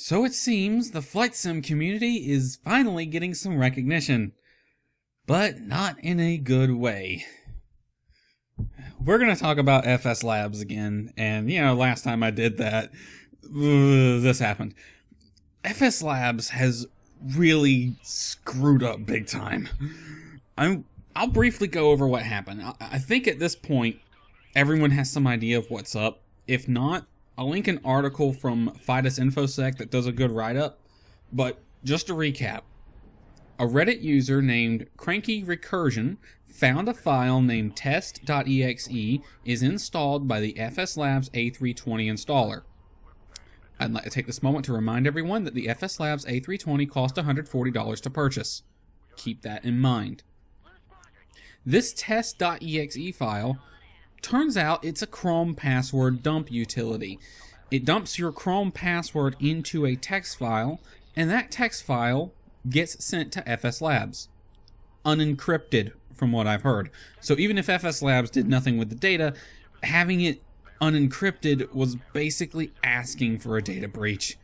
So it seems the flight sim community is finally getting some recognition, but not in a good way. We're going to talk about FSLabs again, and last time I did that, this happened. FSLabs has really screwed up big time. I'll briefly go over what happened. I think at this point, everyone has some idea of what's up. If not, I'll link an article from Fidus Infosec that does a good write-up. But just to recap, a Reddit user named Cranky Recursion found a file named test.exe is installed by the FSLabs A320 installer. I'd like to take this moment to remind everyone that the FSLabs A320 cost $140 to purchase. Keep that in mind. This test.exe file, turns out it's a Chrome password dump utility. It dumps your Chrome password into a text file, and that text file gets sent to FSLabs. Unencrypted, from what I've heard. So even if FSLabs did nothing with the data, having it unencrypted was basically asking for a data breach.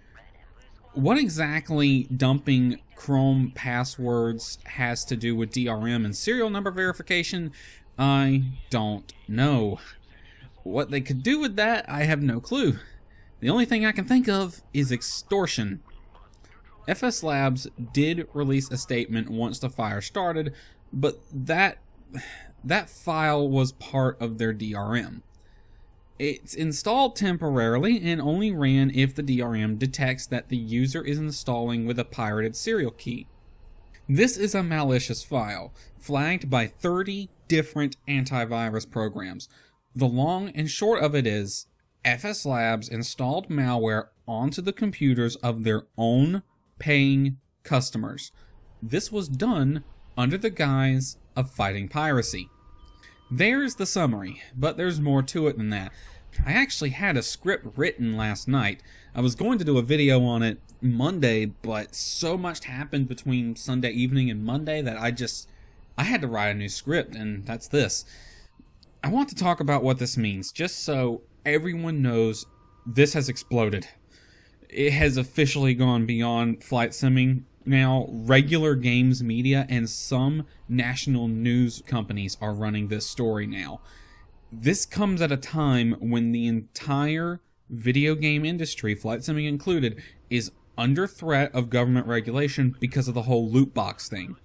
What exactly dumping Chrome passwords has to do with DRM and serial number verification, I don't know. What they could do with that, I have no clue. The only thing I can think of is extortion. FSLabs did release a statement once the fire started, but that file was part of their DRM. It's installed temporarily and only ran if the DRM detects that the user is installing with a pirated serial key. This is a malicious file, flagged by 30 different antivirus programs. The long and short of it is, FSLabs installed malware onto the computers of their own paying customers. This was done under the guise of fighting piracy. There's the summary, but there's more to it than that. I actually had a script written last night. I was going to do a video on it Monday, but so much happened between Sunday evening and Monday that I had to write a new script, and that's this. I want to talk about what this means, just so everyone knows this has exploded. It has officially gone beyond flight simming. Now, regular games media and some national news companies are running this story now. This comes at a time when the entire video game industry, flight simming included, is under threat of government regulation because of the whole loot box thing.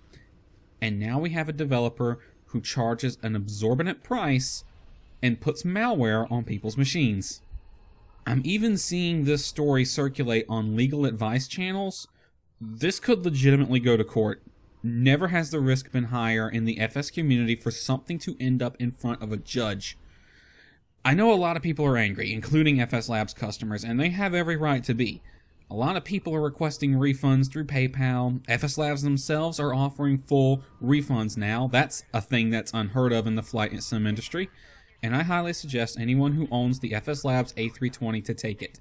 And now we have a developer who charges an exorbitant price and puts malware on people's machines. I'm even seeing this story circulate on legal advice channels. This could legitimately go to court. Never has the risk been higher in the FS community for something to end up in front of a judge. I know a lot of people are angry, including FSLabs customers, and they have every right to be. A lot of people are requesting refunds through PayPal. FSLabs themselves are offering full refunds now. That's a thing that's unheard of in the flight sim industry. And I highly suggest anyone who owns the FSLabs A320 to take it.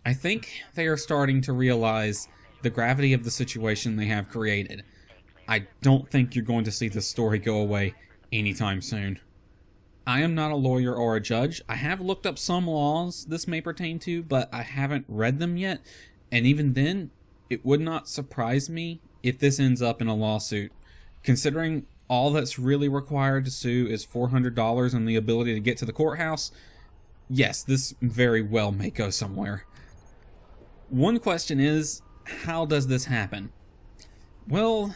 I think they are starting to realize the gravity of the situation they have created. I don't think you're going to see this story go away anytime soon. I am not a lawyer or a judge. I have looked up some laws this may pertain to, but I haven't read them yet. And even then, it would not surprise me if this ends up in a lawsuit. Considering all that's really required to sue is $400 and the ability to get to the courthouse, yes, this very well may go somewhere. One question is, how does this happen? Well,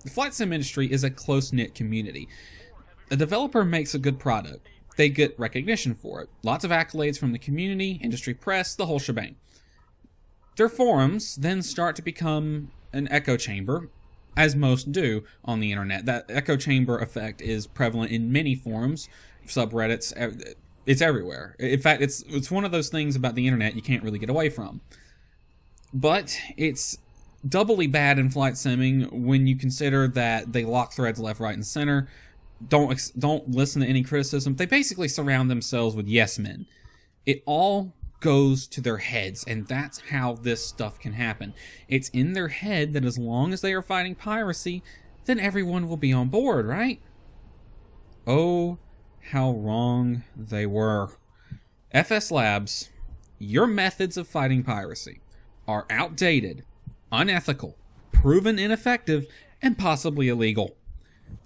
the flight sim industry is a close-knit community. A developer makes a good product. They get recognition for it. Lots of accolades from the community, industry press, the whole shebang. Their forums then start to become an echo chamber, as most do on the internet. That echo chamber effect is prevalent in many forums, subreddits. It's everywhere. In fact, it's one of those things about the internet you can't really get away from. But it's doubly bad in flight simming when you consider that they lock threads left, right, and center. Don't listen to any criticism. They basically surround themselves with yes men. It all goes to their heads, and that's how this stuff can happen. It's in their head that as long as they are fighting piracy, then everyone will be on board, right? Oh, how wrong they were. FSLabs, your methods of fighting piracy are outdated, unethical, proven ineffective, and possibly illegal.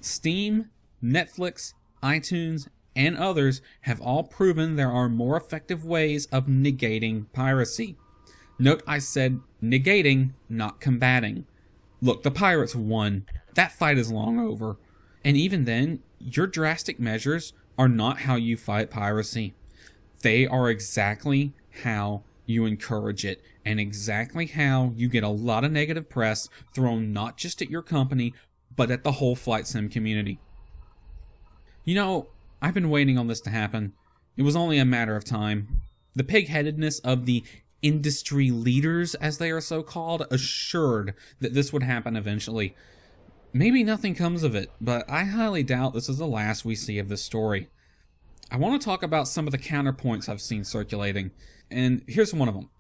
Steam, Netflix, iTunes, and others have all proven there are more effective ways of negating piracy. Note I said negating, not combating. Look, the pirates won. That fight is long over. And even then, your drastic measures are not how you fight piracy. They are exactly how you encourage it, and exactly how you get a lot of negative press thrown not just at your company, but at the whole flight sim community. You know, I've been waiting on this to happen. It was only a matter of time. The pig-headedness of the industry leaders, as they are so called, assured that this would happen eventually. Maybe nothing comes of it, but I highly doubt this is the last we see of this story. I want to talk about some of the counterpoints I've seen circulating, and here's one of them.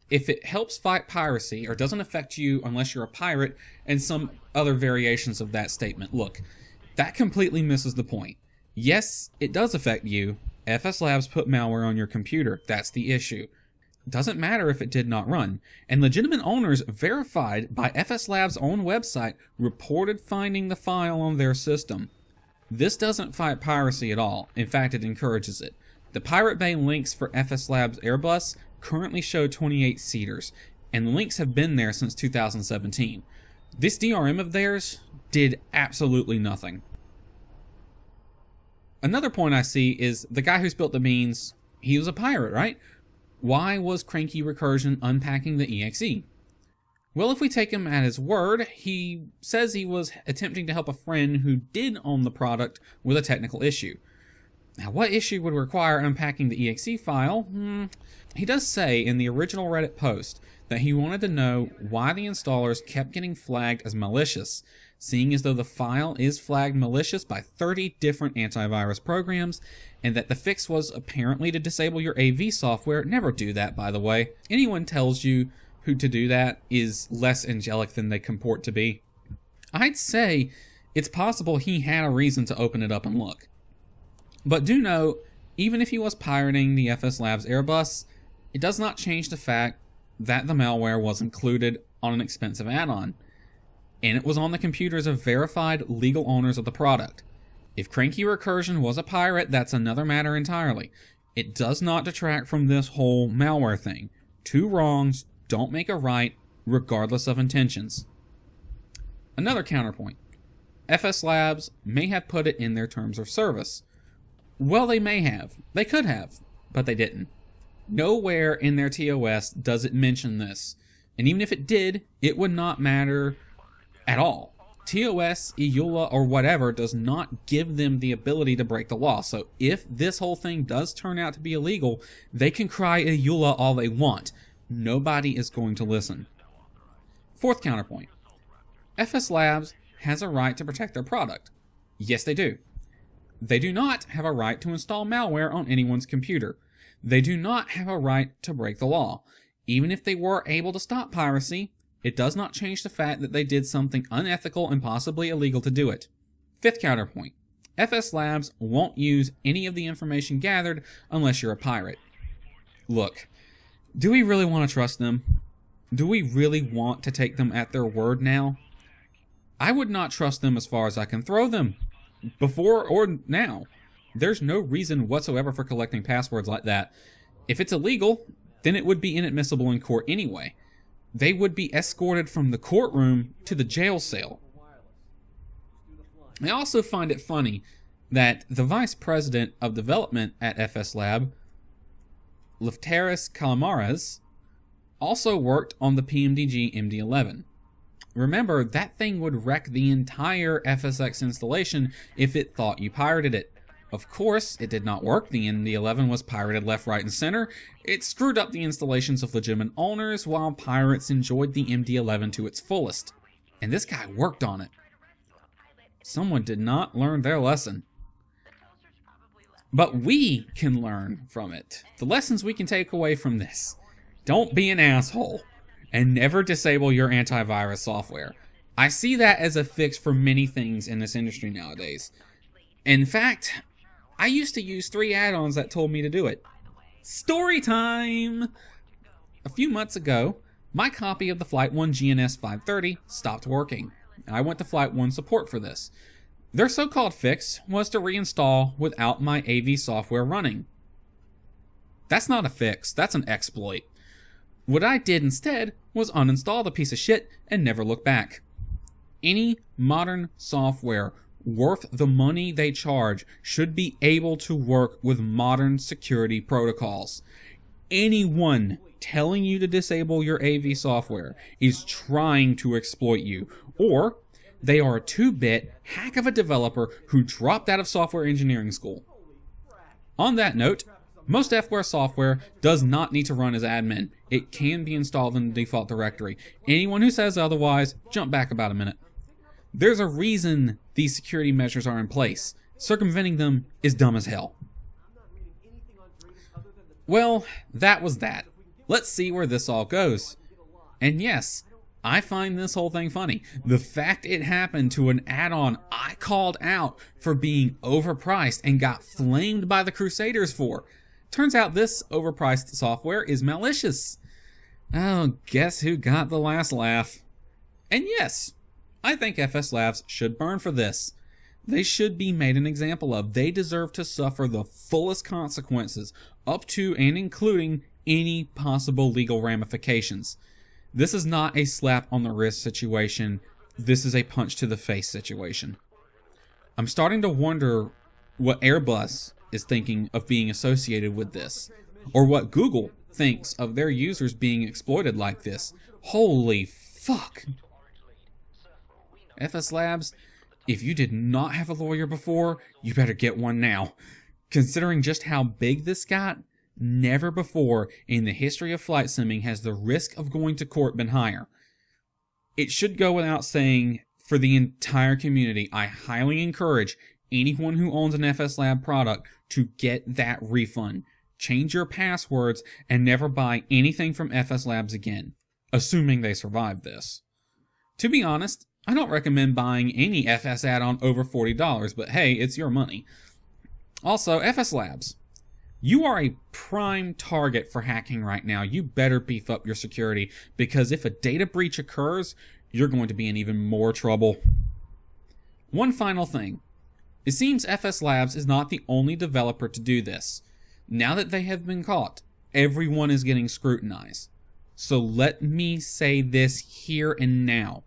If it helps fight piracy, or doesn't affect you unless you're a pirate, and some other variations of that statement. Look, that completely misses the point. Yes, it does affect you. FSLabs put malware on your computer. That's the issue. Doesn't matter if it did not run. And legitimate owners verified by FSLabs' own website reported finding the file on their system. This doesn't fight piracy at all. In fact, it encourages it. The Pirate Bay links for FSLabs Airbus currently show 28 seaters, and the links have been there since 2017. This DRM of theirs did absolutely nothing. Another point I see is the guy who spilled the beans, he was a pirate, right? Why was Cranky Recursion unpacking the EXE? Well, if we take him at his word, he says he was attempting to help a friend who did own the product with a technical issue. Now, what issue would require unpacking the EXE file? He does say in the original Reddit post that he wanted to know why the installers kept getting flagged as malicious, seeing as though the file is flagged malicious by 30 different antivirus programs, and that the fix was apparently to disable your AV software. Never do that, by the way. Anyone tells you who to do that is less angelic than they comport to be. I'd say it's possible he had a reason to open it up and look. But do note, even if he was pirating the FSLabs Airbus, it does not change the fact that the malware was included on an expensive add-on, and it was on the computers of verified legal owners of the product. If Cranky Recursion was a pirate, that's another matter entirely. It does not detract from this whole malware thing. Two wrongs don't make a right, regardless of intentions. Another counterpoint. FSLabs may have put it in their terms of service. Well, they may have. They could have, but they didn't. Nowhere in their TOS does it mention this. And even if it did, it would not matter at all. TOS, EULA, or whatever does not give them the ability to break the law. So if this whole thing does turn out to be illegal, they can cry EULA all they want. Nobody is going to listen. Fourth counterpoint. FSLabs has a right to protect their product. Yes, they do. They do not have a right to install malware on anyone's computer. They do not have a right to break the law. Even if they were able to stop piracy, it does not change the fact that they did something unethical and possibly illegal to do it. Fifth counterpoint. FSLabs won't use any of the information gathered unless you're a pirate. Look, do we really want to trust them? Do we really want to take them at their word now? I would not trust them as far as I can throw them. Before or now. There's no reason whatsoever for collecting passwords like that. If it's illegal, then it would be inadmissible in court anyway. They would be escorted from the courtroom to the jail cell. I also find it funny that the vice president of development at FSLab, Lefteris Calamares, also worked on the PMDG MD11. Remember, that thing would wreck the entire FSX installation if it thought you pirated it. Of course, it did not work. The MD11 was pirated left, right, and center. It screwed up the installations of legitimate owners while pirates enjoyed the MD11 to its fullest. And this guy worked on it. Someone did not learn their lesson. But we can learn from it. The lessons we can take away from this. Don't be an asshole. And never disable your antivirus software. I see that as a fix for many things in this industry nowadays. In fact, I used to use 3 add-ons that told me to do it. Story time! A few months ago, my copy of the Flight 1 GNS 530 stopped working. I went to Flight 1 support for this. Their so-called fix was to reinstall without my AV software running. That's not a fix, that's an exploit. What I did instead was uninstall the piece of shit and never look back. Any modern software worth the money they charge should be able to work with modern security protocols. Anyone telling you to disable your AV software is trying to exploit you, or they are a 2-bit hack of a developer who dropped out of software engineering school. On that note, most FWare software does not need to run as admin. It can be installed in the default directory. Anyone who says otherwise, jump back about a minute. There's a reason these security measures are in place. Circumventing them is dumb as hell. Well, that was that. Let's see where this all goes. And yes, I find this whole thing funny. The fact it happened to an add-on I called out for being overpriced and got flamed by the Crusaders for. Turns out this overpriced software is malicious. Oh, guess who got the last laugh? And yes, I think FSLabs should burn for this. They should be made an example of. They deserve to suffer the fullest consequences, up to and including any possible legal ramifications. This is not a slap on the wrist situation. This is a punch to the face situation. I'm starting to wonder what Airbus is thinking of being associated with this, or what Google thinks of their users being exploited like this. Holy fuck. FSLabs, if you did not have a lawyer before, you better get one now. Considering just how big this got, never before in the history of flight simming has the risk of going to court been higher. It should go without saying, for the entire community, I highly encourage anyone who owns an FSLab product to get that refund. Change your passwords and never buy anything from FSLabs again, assuming they survive this. To be honest, I don't recommend buying any FS add-on over $40, but hey, it's your money. Also, FSLabs, you are a prime target for hacking right now. You better beef up your security, because if a data breach occurs, you're going to be in even more trouble. One final thing. It seems FSLabs is not the only developer to do this. Now that they have been caught, everyone is getting scrutinized. So let me say this here and now.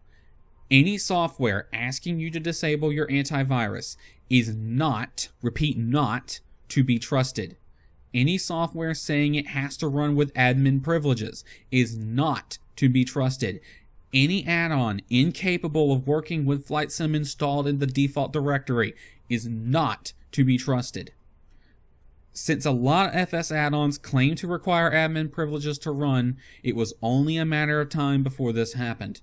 Any software asking you to disable your antivirus is not, repeat, not, to be trusted. Any software saying it has to run with admin privileges is not to be trusted. Any add-on incapable of working with FlightSim installed in the default directory is not to be trusted. Since a lot of FS add-ons claim to require admin privileges to run, it was only a matter of time before this happened.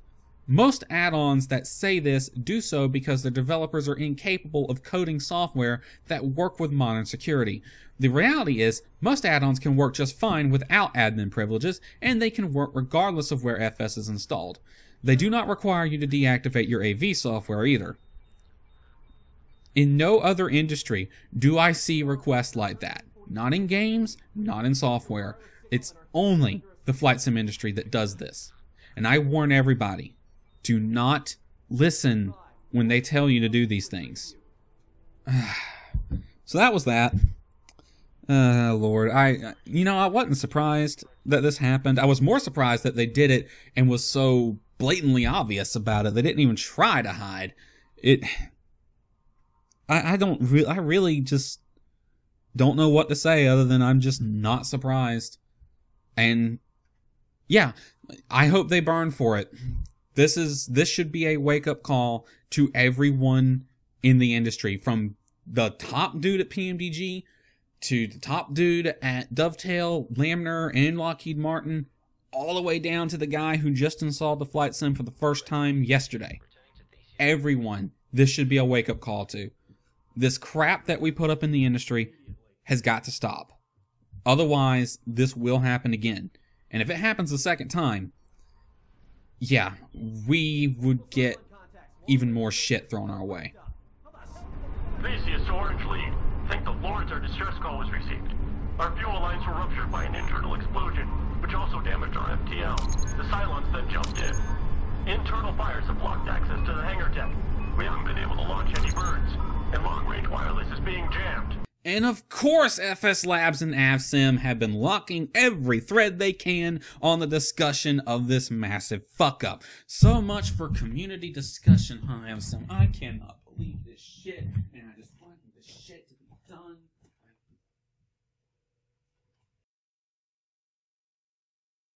Most add-ons that say this do so because their developers are incapable of coding software that work with modern security. The reality is, most add-ons can work just fine without admin privileges, and they can work regardless of where FS is installed. They do not require you to deactivate your AV software either. In no other industry do I see requests like that. Not in games, not in software. It's only the flight sim industry that does this. And I warn everybody, do not listen when they tell you to do these things. So that was that. Lord, I wasn't surprised that this happened. I was more surprised that they did it and was so blatantly obvious about it. They didn't even try to hide it. I really just don't know what to say other than I'm just not surprised. And yeah, I hope they burn for it. This should be a wake-up call to everyone in the industry, from the top dude at PMDG to the top dude at Dovetail, Lamner, and Lockheed Martin, all the way down to the guy who just installed the flight sim for the first time yesterday. Everyone, this should be a wake-up call to. This crap that we put up in the industry has got to stop. Otherwise, this will happen again. And if it happens a second time, yeah, we would get even more shit thrown our way. Theseus to Orange Lead. Think the Lords, our distress call was received. Our fuel lines were ruptured by an internal explosion, which also damaged our FTL. The Cylons internal fires have blocked access to the hangar deck. We haven't been able to launch any birds, and long-range wireless is being jammed. And of course, FSLabs and AvSim have been locking every thread they can on the discussion of this massive fuck-up. So much for community discussion, huh, AvSim? I cannot believe this shit, and I just want this shit to be done.